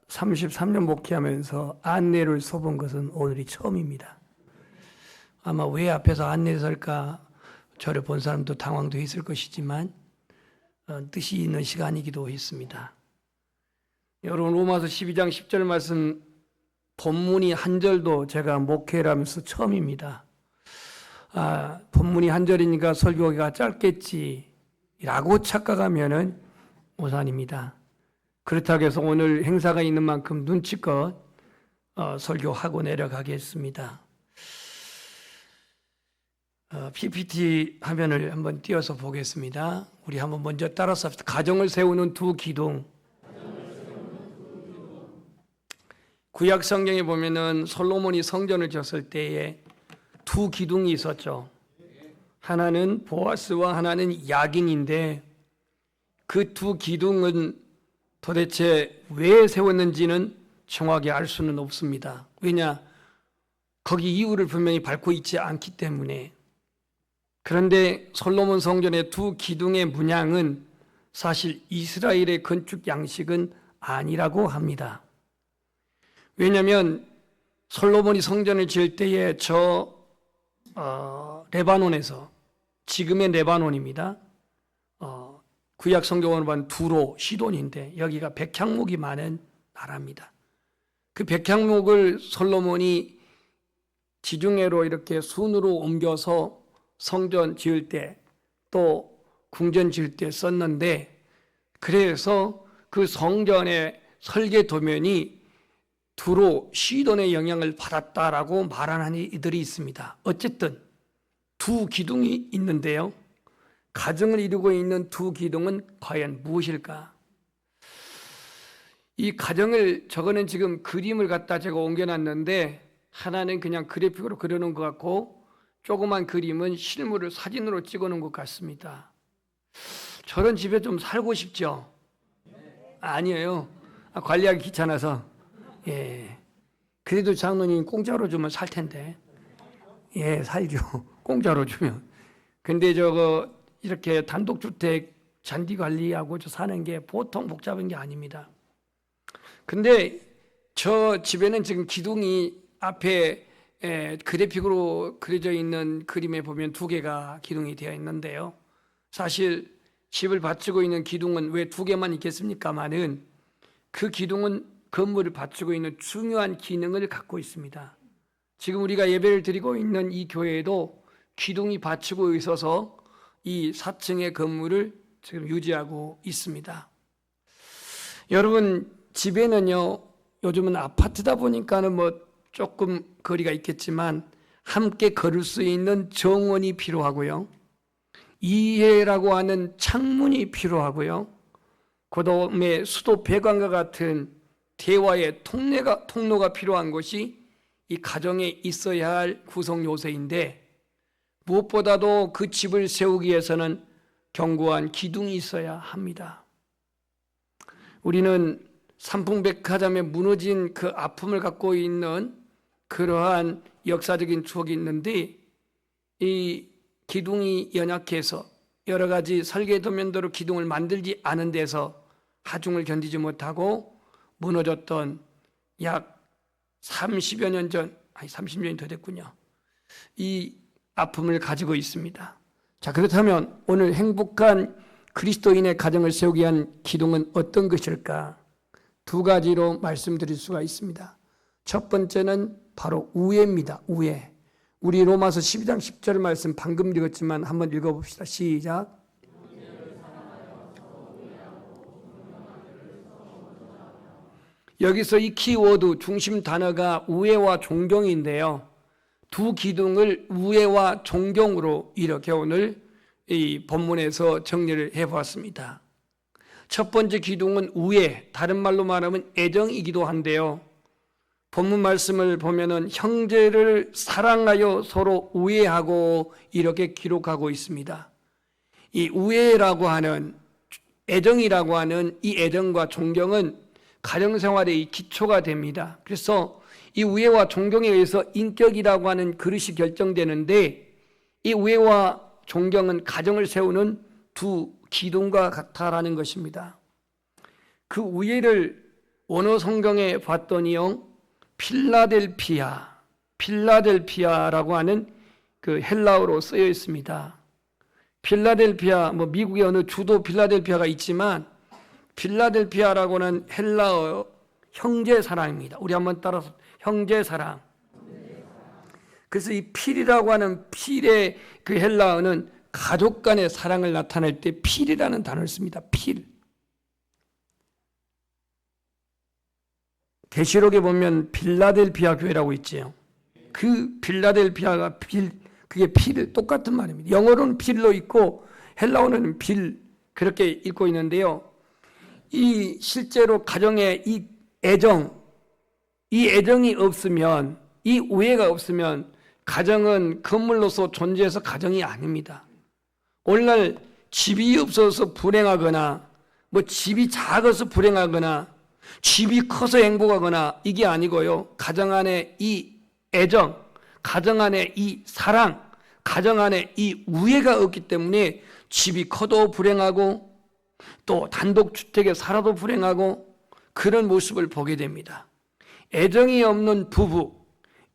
33년 목회하면서 안내를 써본 것은 오늘이 처음입니다. 아마 왜 앞에서 안내 설까 저를 본 사람도 당황도 했을 것이지만 뜻이 있는 시간이기도 했습니다. 여러분, 로마서 12장 10절 말씀 본문이 한 절도 제가 목회를 하면서 처음입니다. 본문이 한 절이니까 설교가 짧겠지라고 착각하면은 오산입니다. 그렇다고 해서 오늘 행사가 있는 만큼 눈치껏 설교하고 내려가겠습니다. PPT 화면을 한번 띄워서 보겠습니다. 우리 한번 먼저 따라서 합시다. 가정을 세우는 두 기둥. 구약 성경에 보면은 솔로몬이 성전을 지었을 때에 두 기둥이 있었죠. 하나는 보아스와 하나는 야긴인데 그 두 기둥은 도대체 왜 세웠는지는 정확히 알 수는 없습니다. 왜냐? 거기 이유를 분명히 밟고 있지 않기 때문에. 그런데 솔로몬 성전의 두 기둥의 문양은 사실 이스라엘의 건축 양식은 아니라고 합니다. 왜냐하면 솔로몬이 성전을 지을 때에 레바논에서, 지금의 레바논입니다. 구약 성경으로 보면 두로, 시돈인데 여기가 백향목이 많은 나라입니다. 그 백향목을 솔로몬이 지중해로 이렇게 순으로 옮겨서 성전 지을 때 또 궁전 지을 때 썼는데, 그래서 그 성전의 설계 도면이 두로, 시돈의 영향을 받았다라고 말하는 이들이 있습니다. 어쨌든 두 기둥이 있는데요, 가정을 이루고 있는 두 기둥은 과연 무엇일까? 이 가정을, 저거는 지금 그림을 갖다 제가 옮겨놨는데 하나는 그냥 그래픽으로 그려놓은 것 같고 조그만 그림은 실물을 사진으로 찍어놓은 것 같습니다. 저런 집에 좀 살고 싶죠? 아니에요. 관리하기 귀찮아서. 그래도 장로님 공짜로 주면 살 텐데. 살죠. 공짜로 주면. 근데 저거 이렇게 단독주택 잔디 관리하고 사는 게 보통 복잡한 게 아닙니다. 근데 저 집에는 지금 기둥이 앞에 그래픽으로 그려져 있는 그림에 보면 두 개가 기둥이 되어 있는데요. 사실 집을 받치고 있는 기둥은 왜 두 개만 있겠습니까마는 그 기둥은 건물을 받치고 있는 중요한 기능을 갖고 있습니다. 지금 우리가 예배를 드리고 있는 이 교회에도 기둥이 받치고 있어서 이 4층의 건물을 지금 유지하고 있습니다. 여러분, 집에는요, 요즘은 아파트다 보니까는 조금 거리가 있겠지만 함께 걸을 수 있는 정원이 필요하고요, 이해라고 하는 창문이 필요하고요, 그다음에 수도 배관과 같은 대화의 통로가 필요한 것이 이 가정에 있어야 할 구성 요소인데, 무엇보다도 그 집을 세우기 위해서는 견고한 기둥이 있어야 합니다. 우리는 삼풍백화점에 무너진 그 아픔을 갖고 있는 그러한 역사적인 추억이 있는데, 이 기둥이 연약해서 여러 가지 설계 도면대로 기둥을 만들지 않은 데서 하중을 견디지 못하고 무너졌던 약 30여 년 전, 30년이 더 됐군요. 이 아픔을 가지고 있습니다. 자, 그렇다면 오늘 행복한 그리스도인의 가정을 세우기 위한 기둥은 어떤 것일까? 두 가지로 말씀드릴 수가 있습니다. 첫 번째는 바로 우애입니다. 우애. 우리 로마서 12장 10절 말씀 방금 읽었지만 한번 읽어봅시다. 시작. 여기서 이 키워드 중심 단어가 우애와 존경인데요, 두 기둥을 우애와 존경으로 이렇게 오늘 이 본문에서 정리를 해보았습니다. 첫 번째 기둥은 우애, 다른 말로 말하면 애정이기도 한데요, 본문 말씀을 보면은 형제를 사랑하여 서로 우애하고 이렇게 기록하고 있습니다. 이 우애라고 하는, 애정이라고 하는 이 애정과 존경은 가정생활의 이 기초가 됩니다. 그래서 이 우애와 존경에 의해서 인격이라고 하는 그릇이 결정되는데, 이 우애와 존경은 가정을 세우는 두 기둥과 같다라는 것입니다. 그 우애를 원어 성경에 봤더니요, 필라델피아라고 하는 그 헬라어로 쓰여 있습니다. 필라델피아, 미국의 어느 주도 필라델피아가 있지만 필라델피아라고는 헬라어 형제사랑입니다. 우리 한번 따라서 형제사랑. 그래서 이 필이라고 하는 필의 그 헬라어는 가족 간의 사랑을 나타낼 때 필이라는 단어를 씁니다. 필. 계시록에 보면 필라델피아 교회라고 있지요. 그 필라델피아가 그게 필, 똑같은 말입니다. 영어로는 필로 있고 헬라어는 빌, 그렇게 읽고 있는데요. 이 실제로 가정에 이 애정이 없으면, 이 우애가 없으면 가정은 건물로서 존재해서 가정이 아닙니다. 오늘날 집이 없어서 불행하거나 집이 작아서 불행하거나 집이 커서 행복하거나 이게 아니고요. 가정 안에 이 애정, 가정 안에 이 사랑, 가정 안에 이 우애가 없기 때문에 집이 커도 불행하고 또 단독주택에 살아도 불행하고 그런 모습을 보게 됩니다. 애정이 없는 부부,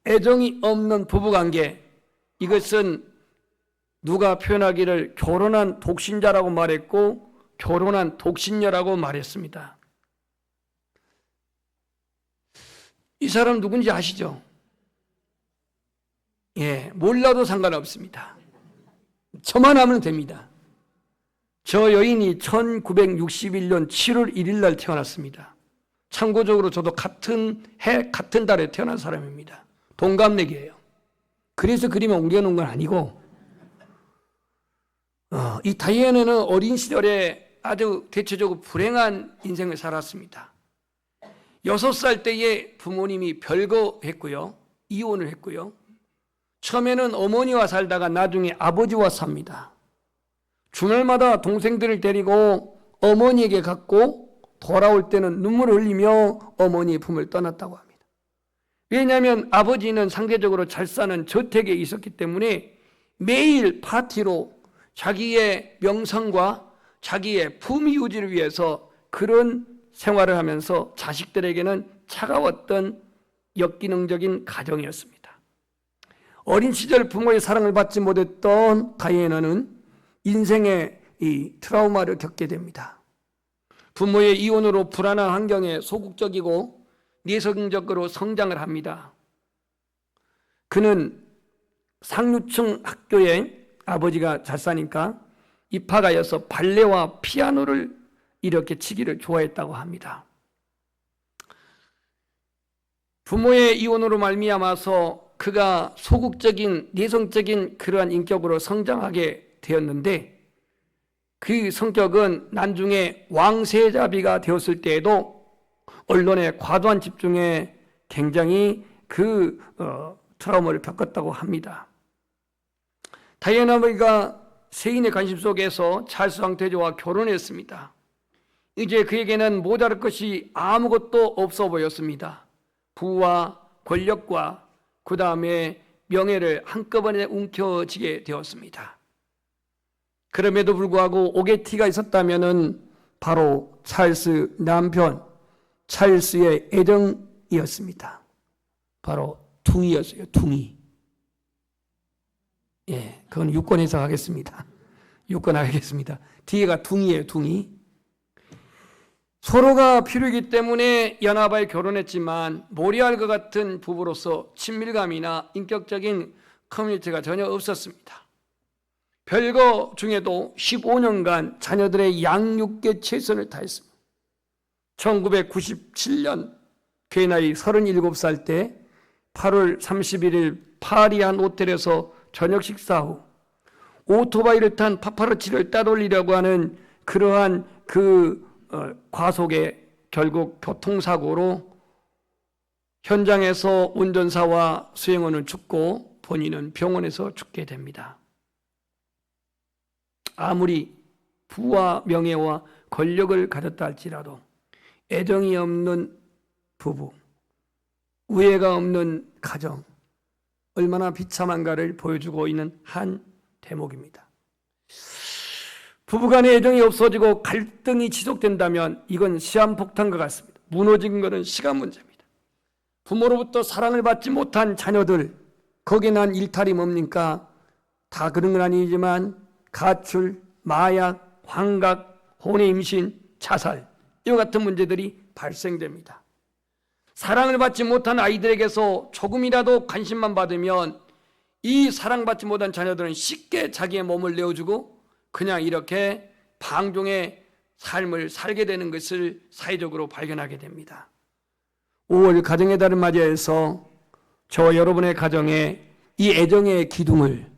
애정이 없는 부부관계, 이것은 누가 표현하기를 결혼한 독신자라고 말했고 결혼한 독신녀라고 말했습니다. 이 사람 누군지 아시죠? 몰라도 상관없습니다. 저만 하면 됩니다. 저 여인이 1961년 7월 1일 날 태어났습니다. 참고적으로 저도 같은 해 같은 달에 태어난 사람입니다. 동갑내기예요. 그래서 그림에 옮겨놓은 건 아니고, 이 다이애나는 어린 시절에 아주 대체적으로 불행한 인생을 살았습니다. 6살 때에 부모님이 별거했고요. 이혼을 했고요. 처음에는 어머니와 살다가 나중에 아버지와 삽니다. 주말마다 동생들을 데리고 어머니에게 갔고 돌아올 때는 눈물을 흘리며 어머니의 품을 떠났다고 합니다. 왜냐하면 아버지는 상대적으로 잘 사는 저택에 있었기 때문에 매일 파티로 자기의 명성과 자기의 품위 유지를 위해서 그런 생활을 하면서 자식들에게는 차가웠던 역기능적인 가정이었습니다. 어린 시절 부모의 사랑을 받지 못했던 다이애나는 인생의 이 트라우마를 겪게 됩니다. 부모의 이혼으로 불안한 환경에 소극적이고 내성적으로 성장을 합니다. 그는 상류층 학교에 아버지가 잘 사니까 입학하여서 발레와 피아노를 이렇게 치기를 좋아했다고 합니다. 부모의 이혼으로 말미암아서 그가 소극적인 내성적인 그러한 인격으로 성장하게 되었는데 그 성격은 나중에 왕세자비가 되었을 때에도 언론의 과도한 집중에 굉장히 트라우마를 겪었다고 합니다. 다이애나가 세인의 관심 속에서 찰스 황태자와 결혼했습니다. 이제 그에게는 모자랄 것이 아무것도 없어 보였습니다. 부와 권력과 그 다음에 명예를 한꺼번에 움켜쥐게 되었습니다. 그럼에도 불구하고 오게티가 있었다면 바로 찰스 남편, 찰스의 애정이었습니다. 바로 둥이였어요. 둥이. 그건 6권 해석하겠습니다. 6권 하겠습니다. 뒤에가 둥이에요. 둥이. 서로가 필요이기 때문에 연하바에 결혼했지만 모리알과 같은 부부로서 친밀감이나 인격적인 커뮤니티가 전혀 없었습니다. 별거 중에도 15년간 자녀들의 양육에 최선을 다했습니다. 1997년 그의 나이 37살 때 8월 31일 파리 한 호텔에서 저녁 식사 후 오토바이를 탄 파파라치를 따돌리려고 하는 그러한 과속에 결국 교통사고로 현장에서 운전사와 수행원은 죽고 본인은 병원에서 죽게 됩니다. 아무리 부와 명예와 권력을 가졌다 할지라도 애정이 없는 부부, 우애가 없는 가정, 얼마나 비참한가를 보여주고 있는 한 대목입니다. 부부간의 애정이 없어지고 갈등이 지속된다면 이건 시한폭탄과 같습니다. 무너진 것은 시간 문제입니다. 부모로부터 사랑을 받지 못한 자녀들, 거기에 난 일탈이 뭡니까? 다 그런 건 아니지만 가출, 마약, 환각, 혼외 임신, 자살, 이와 같은 문제들이 발생됩니다. 사랑을 받지 못한 아이들에게서 조금이라도 관심만 받으면 이 사랑받지 못한 자녀들은 쉽게 자기의 몸을 내어주고 그냥 이렇게 방종의 삶을 살게 되는 것을 사회적으로 발견하게 됩니다. 5월 가정의 달을 맞이해서 저 여러분의 가정에 이 애정의 기둥을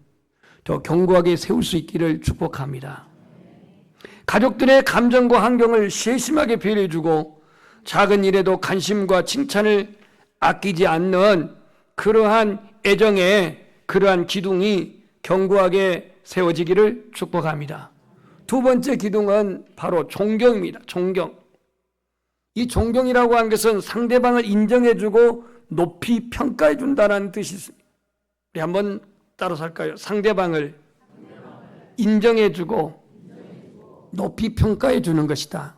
더 견고하게 세울 수 있기를 축복합니다. 가족들의 감정과 환경을 세심하게 배려해주고 작은 일에도 관심과 칭찬을 아끼지 않는 그러한 애정의 그러한 기둥이 견고하게 세워지기를 축복합니다. 두 번째 기둥은 바로 존경입니다. 존경. 이 존경이라고 하는 것은 상대방을 인정해주고 높이 평가해준다는 뜻이 있습니다. 우리 한번 따라서 할까요? 상대방을 인정해주고 높이 평가해주는 것이다.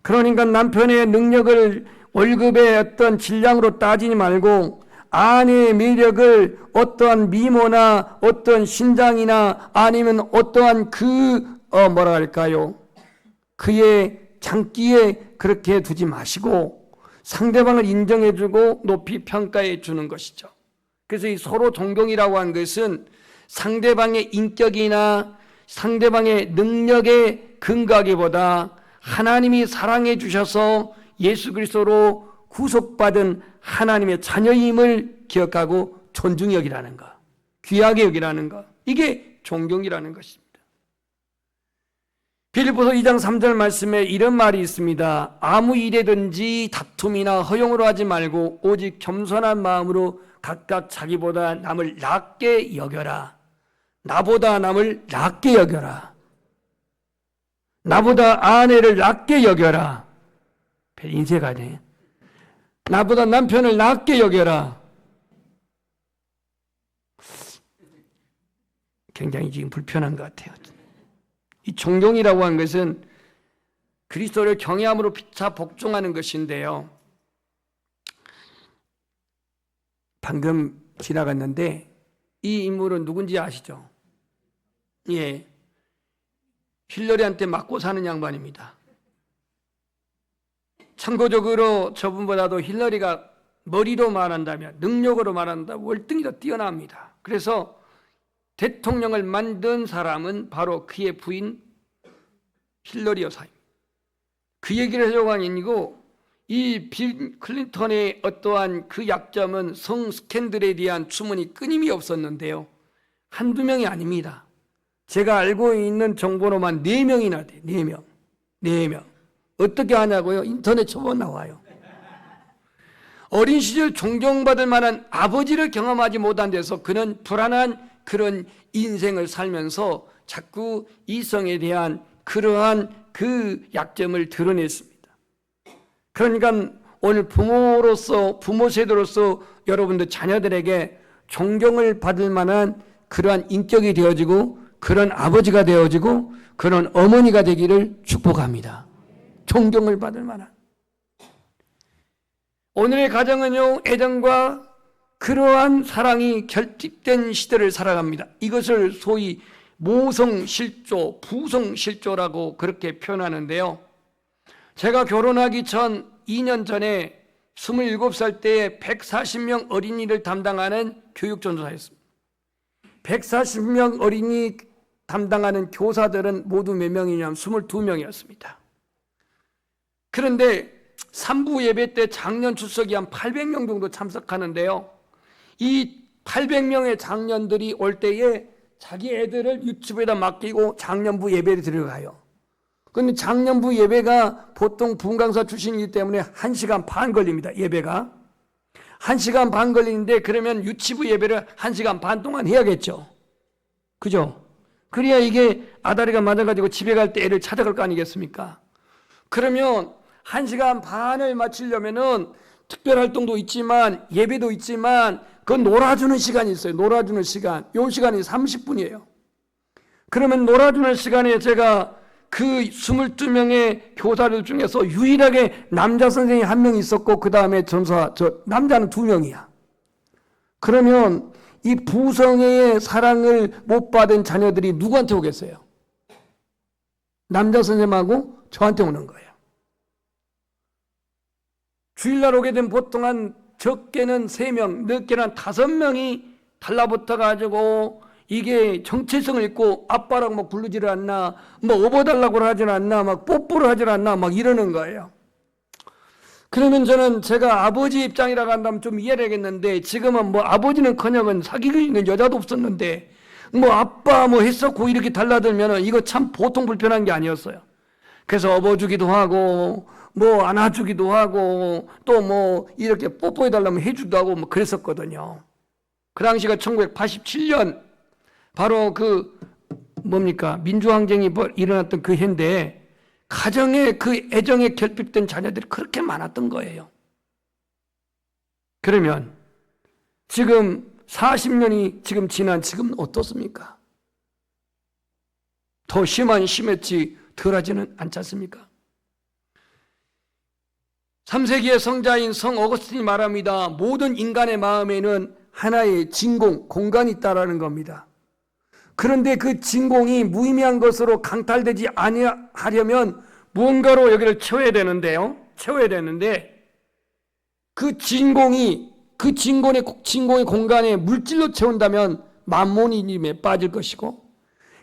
그러니까 남편의 능력을 월급의 어떤 질량으로 따지지 말고 아내의 매력을 어떠한 미모나 어떤 신장이나 아니면 어떠한 뭐라 할까요? 그의 장기에 그렇게 두지 마시고 상대방을 인정해주고 높이 평가해주는 것이죠. 그래서 이 서로 존경이라고 하는 것은 상대방의 인격이나 상대방의 능력에 근거하기보다 하나님이 사랑해 주셔서 예수 그리스도로 구속받은 하나님의 자녀임을 기억하고 존중히 여기라는 것, 귀하게 여기라는 것, 이게 존경이라는 것입니다. 빌립보서 2장 3절 말씀에 이런 말이 있습니다. 아무 일에든지 다툼이나 허용으로 하지 말고 오직 겸손한 마음으로 각각 자기보다 남을 낮게 여겨라. 나보다 남을 낮게 여겨라. 나보다 아내를 낮게 여겨라. 인쇄가 돼. 나보다 남편을 낮게 여겨라. 굉장히 지금 불편한 것 같아요. 이 존경이라고 하는 것은 그리스도를 경외함으로 피차 복종하는 것인데요. 방금 지나갔는데 이 인물은 누군지 아시죠? 예, 힐러리한테 맞고 사는 양반입니다. 참고적으로 저분보다도 힐러리가 머리로 말한다면, 능력으로 말한다면 월등히 더 뛰어납니다. 그래서 대통령을 만든 사람은 바로 그의 부인 힐러리 여사입니다. 그 얘기를 하려고 하는 게 아니고 이 빌 클린턴의 어떠한 그 약점은 성 스캔들에 대한 추문이 끊임이 없었는데요. 한두 명이 아닙니다. 제가 알고 있는 정보로만 4명이나 돼. 4명. 4명. 어떻게 하냐고요? 인터넷 쳐보면 나와요. 어린 시절 존경받을 만한 아버지를 경험하지 못한 데서 그는 불안한 그런 인생을 살면서 자꾸 이성에 대한 그러한 그 약점을 드러냈습니다. 그러니까 오늘 부모로서, 부모 세대로서 여러분들 자녀들에게 존경을 받을 만한 그러한 인격이 되어지고 그런 아버지가 되어지고 그런 어머니가 되기를 축복합니다. 존경을 받을 만한. 오늘의 가정은요, 애정과 그러한 사랑이 결핍된 시대를 살아갑니다. 이것을 소위 모성실조, 부성실조라고 그렇게 표현하는데요. 제가 결혼하기 전 2년 전에 27살 때에 140명 어린이를 담당하는 교육전도사였습니다. 140명 어린이 담당하는 교사들은 모두 몇 명이냐면 22명이었습니다. 그런데 3부 예배 때 장년 출석이 한 800명 정도 참석하는데요. 이 800명의 장년들이 올 때에 자기 애들을 유치부에다 맡기고 장년부 예배를 들어가요. 그런데 장년부 예배가 보통 분강사 출신이기 때문에 1시간 반 걸립니다. 예배가 1시간 반 걸리는데 그러면 유치부 예배를 1시간 반 동안 해야겠죠. 그죠? 그래야 이게 아다리가 맞아가지고 집에 갈 때 애를 찾아갈 거 아니겠습니까? 그러면 1시간 반을 마치려면은 특별활동도 있지만 예배도 있지만 그 놀아주는 시간이 있어요. 놀아주는 시간. 요 시간이 30분이에요. 그러면 놀아주는 시간에 제가 그 22명의 교사들 중에서 유일하게 남자 선생이 한 명 있었고 그 다음에 남자는 2명이야. 그러면 이 부성애의 사랑을 못 받은 자녀들이 누구한테 오겠어요? 남자 선생님하고 저한테 오는 거예요. 주일날 오게 되면 보통 한 적게는 3명, 늦게는 한 5명이 달라붙어 가지고 이게 정체성을 잃고 아빠라고 막 부르지를 않나, 뭐 업어달라고 하질 않나, 막 뽀뽀를 하질 않나, 막 이러는 거예요. 그러면 저는 제가 아버지 입장이라고 한다면 좀 이해를 하겠는데, 지금은 뭐 아버지는커녕 사귀고 있는 여자도 없었는데 뭐 아빠 뭐 했었고 이렇게 달라들면 이거 참 보통 불편한 게 아니었어요. 그래서 업어주기도 하고 뭐 안아주기도 하고 또 뭐 이렇게 뽀뽀해달라면 해주기도 하고 뭐 그랬었거든요. 그 당시가 1987년 바로 그 민주항쟁이 일어났던 그 해인데 가정에 그 애정에 결핍된 자녀들이 그렇게 많았던 거예요. 그러면 지금 40년이 지금 지난 지금 어떻습니까? 더 심했지 덜하지는 않지 않습니까? 3세기의 성자인 성 어거스틴이 말합니다. 모든 인간의 마음에는 하나의 진공, 공간이 있다라는 겁니다. 그런데 그 진공이 무의미한 것으로 강탈되지 아니하려면 무언가로 여기를 채워야 되는데 그 진공의 공간에 물질로 채운다면 만몬이님에 빠질 것이고,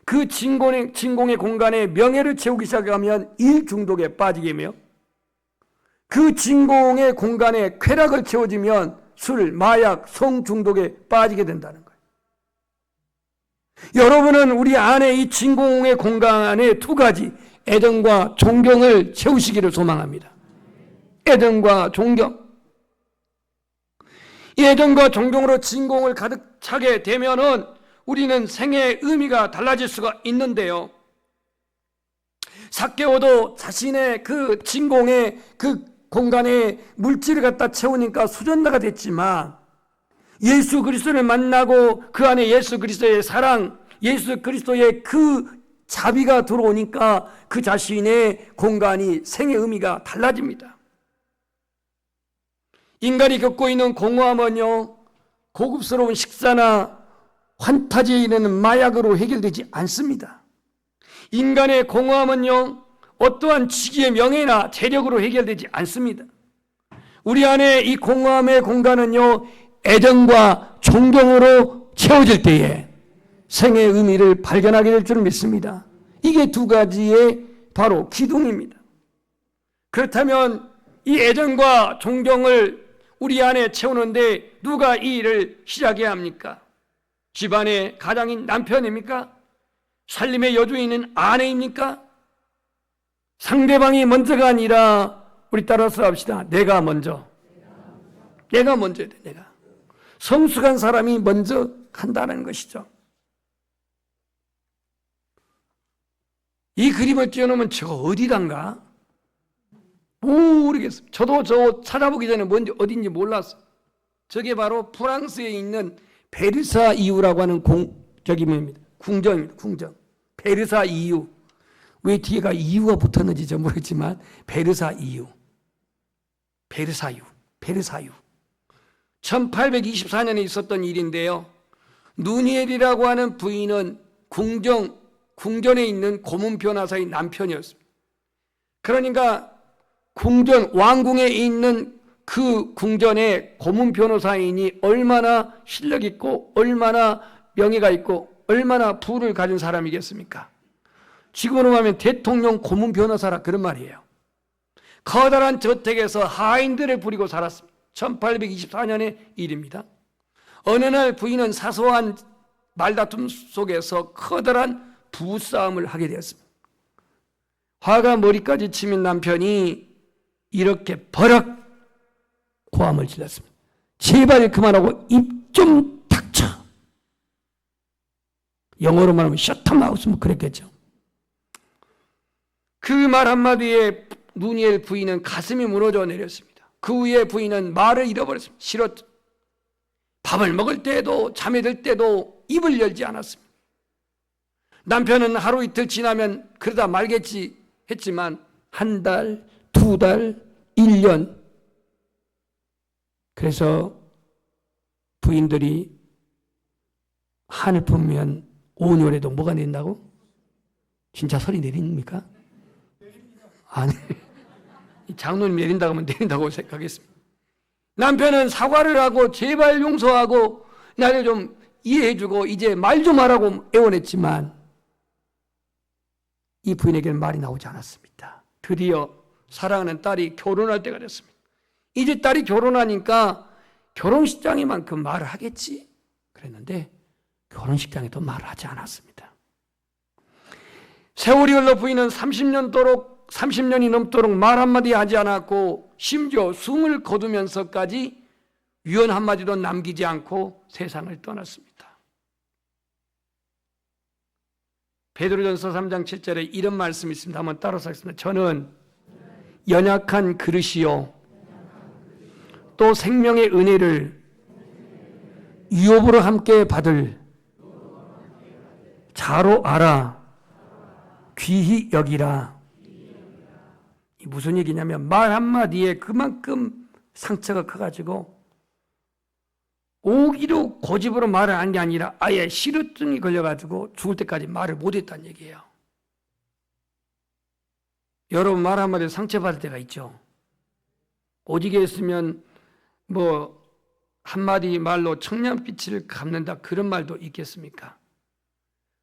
그 진공의 공간에 명예를 채우기 시작하면 일 중독에 빠지게며, 그 진공의 공간에 쾌락을 채워지면 술, 마약, 성 중독에 빠지게 된다는 거예요. 여러분은 우리 안에 이 진공의 공간에 2가지 애정과 존경을 채우시기를 소망합니다. 애정과 존경. 이 애정과 존경으로 진공을 가득 차게 되면은 우리는 생애의 의미가 달라질 수가 있는데요. 삭개오도 자신의 그 진공의 그 공간에 물질을 갖다 채우니까 수전자가 됐지만, 예수 그리스도를 만나고 그 안에 예수 그리스도의 사랑, 예수 그리스도의 그 자비가 들어오니까 그 자신의 공간이 생의 의미가 달라집니다. 인간이 겪고 있는 공허함은요, 고급스러운 식사나 환타지에 이르는 마약으로 해결되지 않습니다. 인간의 공허함은요, 어떠한 직위의 명예나 재력으로 해결되지 않습니다. 우리 안에 이 공허함의 공간은요, 애정과 존경으로 채워질 때에 생의 의미를 발견하게 될 줄 믿습니다. 이게 2가지의 바로 기둥입니다. 그렇다면 이 애정과 존경을 우리 안에 채우는데 누가 이 일을 시작해야 합니까? 집안의 가장인 남편입니까? 살림의 여주인은 아내입니까? 상대방이 먼저가 아니라 우리 따라서 합시다. 내가 먼저 해야 돼. 내가. 성숙한 사람이 먼저 한다는 것이죠. 이 그림을 띄워놓으면 저거 어디란가? 모르겠어요. 저도 저 찾아보기 전에 뭔지 어딘지 몰랐어요. 저게 바로 프랑스에 있는 베르사 이유라고 하는 궁정입니다. 궁정. 베르사 이유. 왜 뒤에가 이유가 붙었는지 저 모르겠지만 베르사 이유. 1824년에 있었던 일인데요. 누니엘이라고 하는 부인은 궁전에 있는 고문 변호사의 남편이었습니다. 그러니까 왕궁에 있는 그 궁전의 고문 변호사인이 얼마나 실력 있고 얼마나 명예가 있고 얼마나 부를 가진 사람이겠습니까? 지금으로 하면 대통령 고문 변호사라 그런 말이에요. 커다란 저택에서 하인들을 부리고 살았습니다. 1824년의 일입니다. 어느 날 부인은 사소한 말다툼 속에서 커다란 부부싸움을 하게 되었습니다. 화가 머리까지 치민 남편이 이렇게 버럭 고함을 질렀습니다. 제발 그만하고 입 좀 닥쳐. 영어로 말하면 shut up mouth 뭐 그랬겠죠. 그 말 한마디에 누니엘 부인은 가슴이 무너져 내렸습니다. 그 후에 부인은 말을 잃어버렸습니다. 싫었죠. 밥을 먹을 때도 잠에 들 때도 입을 열지 않았습니다. 남편은 하루 이틀 지나면 그러다 말겠지 했지만 한 달, 두 달, 1년. 그래서 부인들이 한을 품으면 5년에도 뭐가 내린다고? 진짜 설이 내립니까? 아니, 장로님 내린다고 하면 내린다고 생각하겠습니다. 남편은 사과를 하고 제발 용서하고 나를 좀 이해해주고 이제 말 좀 하라고 애원했지만 이 부인에게는 말이 나오지 않았습니다. 드디어 사랑하는 딸이 결혼할 때가 됐습니다. 이제 딸이 결혼하니까 결혼식장에만큼 말을 하겠지 그랬는데 결혼식장에도 말을 하지 않았습니다. 세월이 흘러 부인은 30년이 넘도록 말 한마디 하지 않았고 심지어 숨을 거두면서까지 유언 한마디도 남기지 않고 세상을 떠났습니다. 베드로전서 3장 7절에 이런 말씀이 있습니다. 한번 따라서 하겠습니다. 저는 연약한 그릇이요 또 생명의 은혜를 유업으로 함께 받을 자로 알아 귀히 여기라. 이 무슨 얘기냐면 말 한마디에 그만큼 상처가 커가지고 오기로 고집으로 말을 한 게 아니라 아예 시루증이 걸려가지고 죽을 때까지 말을 못했다는 얘기예요. 여러분 말 한마디에 상처받을 때가 있죠. 오지게 했으면 뭐 한마디 말로 청량빛을 갚는다 그런 말도 있겠습니까?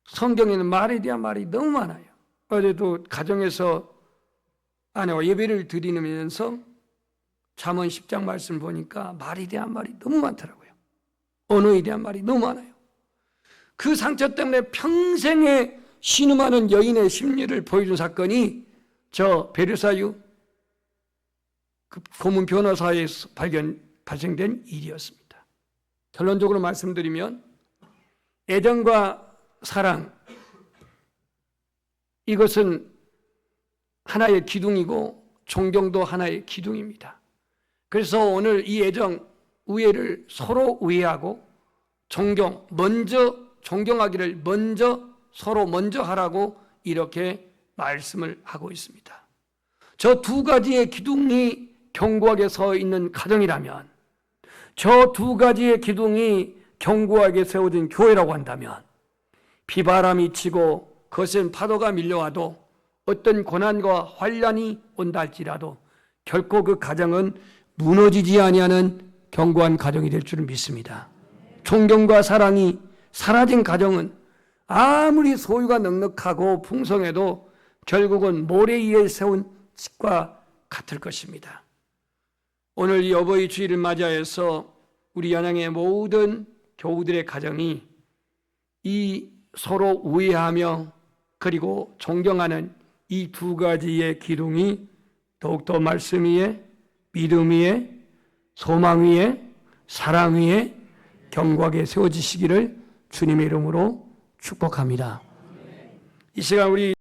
성경에는 말에 대한 말이 너무 많아요. 어제도 가정에서 아내와 예배를 드리면서 잠언 10장 말씀 보니까 말에 대한 말이 너무 많더라고요. 언어에 대한 말이 너무 많아요. 그 상처 때문에 평생에 신음하는 여인의 심리를 보여준 사건이 저 베르사유 그 고문 변호사에서 발생된 일이었습니다. 결론적으로 말씀드리면 애정과 사랑 이것은 하나의 기둥이고 존경도 하나의 기둥입니다. 그래서 오늘 이 애정, 우애를 서로 우애하고 존경하기를 서로 먼저 하라고 이렇게 말씀을 하고 있습니다. 저 두 가지의 기둥이 견고하게 서 있는 가정이라면, 저 두 가지의 기둥이 견고하게 세워진 교회라고 한다면 비바람이 치고 거센 파도가 밀려와도 어떤 고난과 환난이 온다 할지라도 결코 그 가정은 무너지지 아니하는 견고한 가정이 될 줄을 믿습니다. 존경과 사랑이 사라진 가정은 아무리 소유가 넉넉하고 풍성해도 결국은 모래 위에 세운 집과 같을 것입니다. 오늘 이 어버이 주일을 맞이해서 우리 연양의 모든 교우들의 가정이 이 서로 우애하며 그리고 존경하는 이 두 가지의 기둥이 더욱더 말씀 위에, 믿음 위에, 소망 위에, 사랑 위에 견고하게 세워지시기를 주님의 이름으로 축복합니다. 이 시간 우리